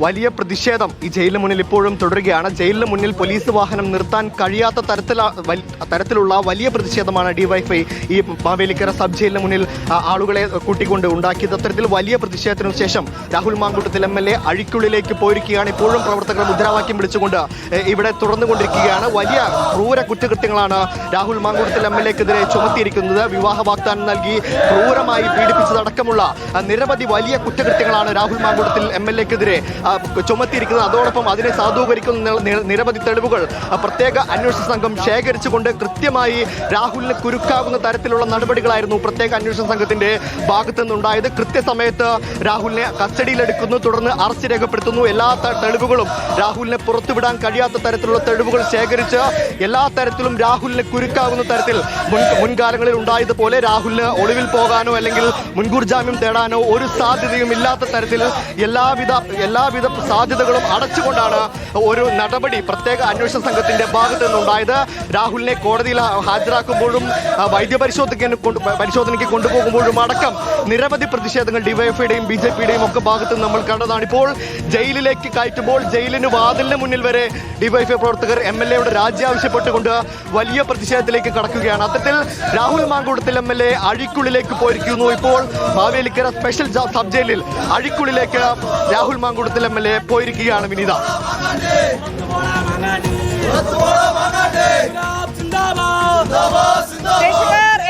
വലിയ പ്രതിഷേധം ഈ ജയിലിന് മുന്നിൽ ഇപ്പോഴും തുടരുകയാണ്. ജയിലിന് മുന്നിൽ പോലീസ് വാഹനം നിർത്താൻ കഴിയാത്ത തരത്തിലുള്ള വലിയ പ്രതിഷേധമാണ് ഡിവൈഎഫ്ഐ ഈ മാവേലിക്കര സബ് ജയിലിന് മുന്നിൽ ആളുകളെ കൂട്ടിക്കൊണ്ട് ഉണ്ടാക്കിയത്. അത്തരത്തിൽ വലിയ പ്രതിഷേധത്തിനു ശേഷം രാഹുൽ മാങ്കൂട്ടത്തിൽ MLA അഴിക്കുള്ളിലേക്ക് പോയിരിക്കുകയാണ്. ഇപ്പോഴും പ്രവർത്തകർ മുദ്രാവാക്യം വിളിച്ചുകൊണ്ട് ഇവിടെ തുടർന്നുകൊണ്ടിരിക്കുകയാണ്. വലിയ ക്രൂര കുറ്റകൃത്യങ്ങളാണ് രാഹുൽ മാങ്കൂട്ടത്തിൽ MLAക്കെതിരെ ചുമത്തിയിരിക്കുന്നത്. വിവാഹ വാഗ്ദാനം നൽകി ക്രൂരമായി പീഡിപ്പിച്ചതടക്കമുള്ള നിരവധി വലിയ കുറ്റകൃത്യങ്ങളാണ് രാഹുൽ മാങ്കൂട്ടത്തിൽ MLAക്കെതിരെ ചുമത്തിയിരിക്കുന്നത്. അതോടൊപ്പം അതിനെ സാധൂകരിക്കുന്ന നിരവധി തെളിവുകൾ പ്രത്യേക അന്വേഷണ സംഘം ശേഖരിച്ചുകൊണ്ട് കൃത്യമായി രാഹുലിന് കുരുക്കാകുന്ന തരത്തിലുള്ള നടപടികളായിരുന്നു പ്രത്യേക അന്വേഷണ സംഘത്തിന്റെ ഭാഗത്തു നിന്നുണ്ടായത്. കൃത്യസമയത്ത് രാഹുലിനെ കസ്റ്റഡിയിലെടുക്കുന്നു, തുടർന്ന് അറസ്റ്റ് രേഖപ്പെടുത്തുന്നു. എല്ലാ തെളിവുകളും രാഹുലിനെ പുറത്തുവിടാൻ കഴിയാത്ത തരത്തിലുള്ള തെളിവുകൾ ശേഖരിച്ച് എല്ലാ തരത്തിലും രാഹുലിനെ കുരുക്കാകുന്ന തരത്തിൽ മുൻകാലങ്ങളിൽ ഉണ്ടായതുപോലെ രാഹുലിന് ഒളിവിൽ പോകാനോ അല്ലെങ്കിൽ മുൻകൂർ ജാമ്യം തേടാനോ ഒരു സാധ്യതയും ഇല്ലാത്ത തരത്തിൽ എല്ലാവിധ സാധ്യതകളും അടച്ചുകൊണ്ടാണ് ഒരു നടപടി പ്രത്യേക അന്വേഷണ സംഘത്തിന്റെ ഭാഗത്ത് നിന്നുണ്ടായത്. രാഹുലിനെ കോടതിയിൽ ഹാജരാക്കുമ്പോഴും പരിശോധനയ്ക്ക് കൊണ്ടുപോകുമ്പോഴും അടക്കം നിരവധി പ്രതിഷേധങ്ങൾ ഡിവൈഎഫ്ഐയുടെയും BJPയുടെയും ഒക്കെ ഭാഗത്ത് നമ്മൾ കണ്ടതാണ്. ഇപ്പോൾ ജയിലിലേക്ക് കയറ്റുമ്പോൾ ജയിലിന് വാതിലിന് മുന്നിൽ വരെ ഡിവൈഎഫ്ഐ പ്രവർത്തകർ MLAയുടെ രാജി ആവശ്യപ്പെട്ടുകൊണ്ട് വലിയ പ്രതിഷേധത്തിലേക്ക് കടക്കുകയാണ്. അത്തരത്തിൽ രാഹുൽ മാങ്കൂട്ടത്തിൽ MLA അഴിക്കുള്ളിലേക്ക് പോയിരിക്കുന്നു. ഇപ്പോൾ മാവേലിക്കര സ്പെഷ്യൽ സബ് ജയിലിൽ അഴിക്കുള്ളിലേക്ക് രാഹുൽ മാങ്കൂട്ടത്തിൽ MLA പോയിരിക്കുകയാണ്. വിനീത,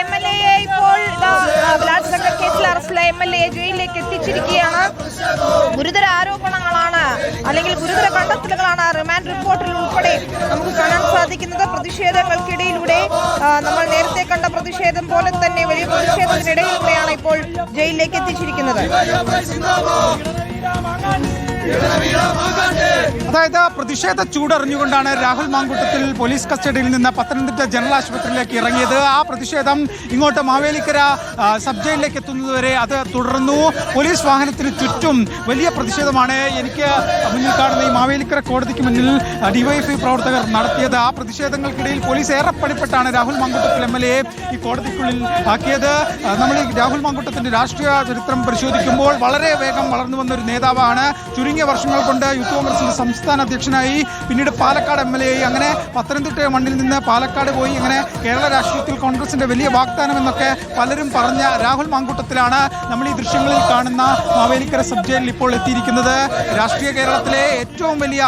MLAയെ ഇപ്പോൾ ബലാത്സംഗ കേസിൽ അറസ്റ്റില MLAയെ ജയിലിലേക്ക് എത്തിച്ചിരിക്കുകയാണ്. ഗുരുതര ആരോപണങ്ങളാണ് അല്ലെങ്കിൽ ഗുരുതര കണ്ടെത്തലുകളാണ് റിമാൻഡ് റിപ്പോർട്ടിൽ ഉൾപ്പെടെ നമുക്ക് കാണാൻ സാധിക്കുന്നത്. പ്രതിഷേധങ്ങൾക്കിടയിലൂടെ നമ്മൾ നേരത്തെ കണ്ട പ്രതിഷേധം പോലെ തന്നെ വലിയ പ്രതിഷേധത്തിനിടയിലൂടെയാണ് ഇപ്പോൾ ജയിലിലേക്ക് എത്തിച്ചിരിക്കുന്നത്. അതായത് പ്രതിഷേധ ചൂടറിഞ്ഞുകൊണ്ടാണ് രാഹുൽ മാങ്കൂട്ടത്തിൽ പോലീസ് കസ്റ്റഡിയിൽ നിന്ന് പത്തനംതിട്ട ജനറൽ ആശുപത്രിയിലേക്ക് ഇറങ്ങിയത്. ആ പ്രതിഷേധം ഇങ്ങോട്ട് മാവേലിക്കര സബ് ജയിലിലേക്ക് എത്തുന്നതുവരെ അത് തുടർന്നു. പോലീസ് വാഹനത്തിന് ചുറ്റും വലിയ പ്രതിഷേധമാണ് എനിക്ക് മുന്നിൽ കാണുന്ന ഈ മാവേലിക്കര കോടതിക്ക് മുന്നിൽ ഡിവൈഎഫ്ഐ പ്രവർത്തകർ നടത്തിയത്. ആ പ്രതിഷേധങ്ങൾക്കിടയിൽ പോലീസ് ഏറെ പണിപ്പെട്ടാണ് രാഹുൽ മാങ്കൂട്ടത്തിൽ MLAയെ ഈ കോടതിക്കുള്ളിൽ ആക്കിയത്. നമ്മൾ ഈ രാഹുൽ മാങ്കൂട്ടത്തിന്റെ രാഷ്ട്രീയ ചരിത്രം പരിശോധിക്കുമ്പോൾ വളരെ വേഗം വളർന്നു വന്ന ഒരു നേതാവാണ്. ചുരുങ്ങിയ വർഷങ്ങൾ കൊണ്ട് യൂത്ത് കോൺഗ്രസിന്റെ സംസ്ഥാന അധ്യക്ഷനായി, പിന്നീട് പാലക്കാട് MLA ആയി, അങ്ങനെ പത്തനംതിട്ട മണ്ണിൽ നിന്ന് പാലക്കാട് പോയി, അങ്ങനെ കേരള രാഷ്ട്രീയത്തിൽ കോൺഗ്രസിന്റെ വലിയ വാഗ്ദാനം എന്നൊക്കെ പലരും പറഞ്ഞ രാഹുൽ മാങ്കൂട്ടത്തിലാണ് നമ്മൾ ഈ ദൃശ്യങ്ങളിൽ കാണുന്ന മാവേലിക്കര സബ് ജയിലിൽ ഇപ്പോൾ എത്തിയിരിക്കുന്നത്. രാഷ്ട്രീയ കേരളത്തിലെ ഏറ്റവും വലിയ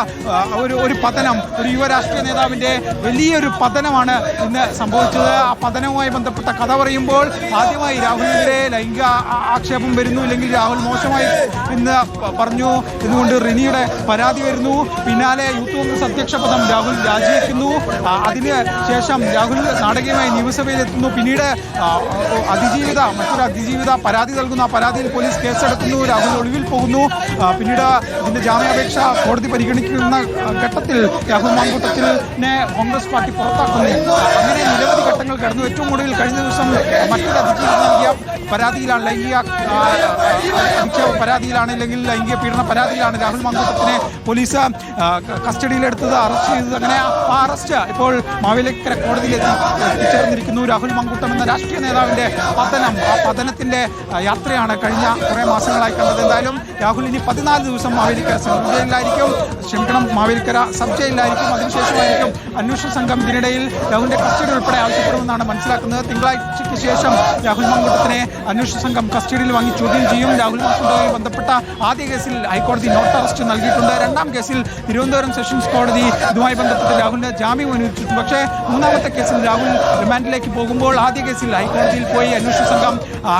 ഒരു പതനം, ഒരു യുവ രാഷ്ട്രീയ നേതാവിന്റെ വലിയൊരു പതനമാണ് ഇന്ന് സംഭവിച്ചത്. ആ പതനവുമായി ബന്ധപ്പെട്ട കഥ പറയുമ്പോൾ ആദ്യമായി രാഹുലിനെതിരെ ലൈംഗിക ആക്ഷേപം വരുന്നു, ഇല്ലെങ്കിൽ രാഹുൽ മോശമായി എന്ന് പറഞ്ഞു എന്നുകൊണ്ട് റിനിയുടെ പരാതി വരുന്നു. പിന്നാലെ യൂത്ത് കോൺഗ്രസ് അധ്യക്ഷ പദം രാഹുൽ രാജിവെക്കുന്നു. അതിന് ശേഷം രാഹുൽ നാടകീയമായി നിയമസഭയിൽ എത്തുന്നു. പിന്നീട് മറ്റൊരു അതിജീവിത പരാതി നൽകുന്നു. ആ പരാതിയിൽ പോലീസ് കേസെടുക്കുന്നു. രാഹുൽ ഒളിവിൽ പോകുന്നു. പിന്നീട് ഇതിന്റെ ജാമ്യാപേക്ഷ കോടതി പരിഗണിക്കുന്ന ഘട്ടത്തിൽ രാഹുൽ മാങ്കൂട്ടത്തിനെ കോൺഗ്രസ് പാർട്ടി പുറത്താക്കുന്നു. അങ്ങനെ നിരവധി ഘട്ടങ്ങൾ കടന്നു. ഏറ്റവും ഒടുവിൽ കഴിഞ്ഞ ദിവസം മറ്റൊരു അതിജീവിത നൽകിയ പരാതിയിലാണ്, ലൈംഗിക അധിക്ഷേപ പരാതിയിലാണ്, അല്ലെങ്കിൽ ലൈംഗിക പീഡന പരാതിയിലാണ് രാഹുൽ മാങ്കൂട്ടത്തിനെ പോലീസ് കസ്റ്റഡിയിലെടുത്തത്, അറസ്റ്റ് ചെയ്തത്. അങ്ങനെ ആ അറസ്റ്റ് ഇപ്പോൾ മാവേലിക്കര കോടതിയിൽ എത്തിച്ചേർന്നിരിക്കുന്നു. രാഹുൽ മാങ്കൂട്ടം എന്ന രാഷ്ട്രീയ നേതാവിന്റെ പതനം, ആ പതനത്തിന്റെ യാത്രയാണ് കഴിഞ്ഞ കുറേ മാസങ്ങളായി കണ്ടത്. എന്തായാലും രാഹുൽ ഇനി 14 ദിവസം മാവേലിക്കര സബ് ജയിലിലായിരിക്കും. അതിനുശേഷമായിരിക്കും അന്വേഷണ സംഘം ഇതിനിടയിൽ രാഹുലിന്റെ കസ്റ്റഡി ഉൾപ്പെടെ ആവശ്യപ്പെടുമെന്നാണ് മനസ്സിലാക്കുന്നത്. തിങ്കളാഴ്ചയ്ക്ക് ശേഷം രാഹുൽ മാങ്കൂട്ടത്തിനെ അന്വേഷണ സംഘം കസ്റ്റഡിയിൽ വാങ്ങി ചോദ്യം ചെയ്യും. രാഹുൽ മാങ്കൂട്ടവുമായി ബന്ധപ്പെട്ട ആദ്യ കേസിൽ ഹൈക്കോടതി നോട്ട് അറസ്റ്റ് നൽകിയിട്ടുണ്ട്. രണ്ടാം കേസിൽ തിരുവനന്തപുരം സെഷൻസ് കോടതി ഇതുമായി ബന്ധപ്പെട്ട് രാഹുലിന് ജാമ്യം അനുവദിച്ചിട്ടുണ്ട്. പക്ഷേ മൂന്നാമത്തെ കേസിൽ രാഹുൽ റിമാൻഡിലേക്ക് പോകുമ്പോൾ ആദ്യ കേസിൽ ഹൈക്കോടതിയിൽ പോയി അന്വേഷണ സംഘം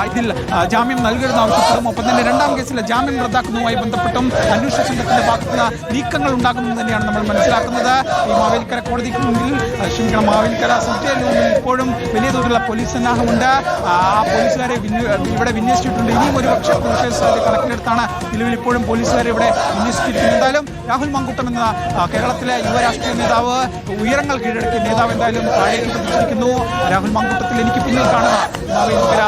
ഇതിൽ ജാമ്യം നൽകരുതെന്ന് ആവശ്യപ്പെടും. ഒപ്പം തന്നെ രണ്ടാം കേസിലെ ജാമ്യം റദ്ദാക്കുന്നതുമായി ബന്ധപ്പെട്ടും അന്വേഷണ സംഘത്തിന്റെ ഭാഗത്തുനിന്ന് നീക്കങ്ങൾ ഉണ്ടാകുമെന്ന് തന്നെയാണ് നമ്മൾ മനസ്സിലാക്കുന്നത്. ഈ മാവേലിക്കര കോടതിക്ക് മുന്നിൽ മാവേലിക്കര സബ് ജയിലിന് മുന്നിൽ ഇപ്പോഴും വലിയ തോതിലുള്ള പോലീസ് സന്നാഹമുണ്ട്. ആ പോലീസുകാരെ ഇവിടെ വിന്യസിച്ചിട്ടുണ്ട്. ഇനിയും ഒരു പക്ഷേ കണക്കിലെടുത്താണ് നിലവിൽ ഇപ്പോഴും പോലീസുകാരെ ഇവിടെ വിന്യസിച്ചിരിക്കുന്നത്. എന്തായാലും രാഹുൽ മാങ്കൂട്ടം എന്ന കേരളത്തിലെ യുവ രാഷ്ട്രീയ നേതാവ്, ഉയരങ്ങൾ കീഴടക്കിയ നേതാവ് എന്തായാലും താഴേക്ക് പതിച്ചിരിക്കുന്നു. രാഹുൽ മാങ്കൂട്ടത്തിൽ എനിക്ക് പിന്നിൽ കാണുന്ന മാവേലിക്കര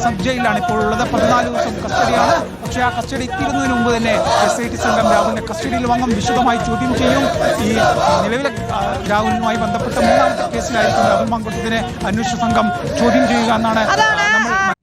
സബ് ജയിലിലാണ് ഇപ്പോൾ ഉള്ളത്. 14 ദിവസം കസ്റ്റഡിയാണ്. പക്ഷേ ആ കസ്റ്റഡി എത്തിയിരുന്നതിന് മുമ്പ് തന്നെ SIT സംഘം രാഹുലിനെ കസ്റ്റഡിയിൽ വാങ്ങും, വിശദമായി ചോദ്യം ചെയ്യും. ഈ നിലവിലെ രാഹുലുമായി ബന്ധപ്പെട്ട മൂന്നാമത്തെ കേസിലായിരിക്കും രാഹുൽ മാങ്കൂട്ടത്തിനെ അന്വേഷണ സംഘം ചോദ്യം ചെയ്യുക എന്നാണ് നമ്മൾ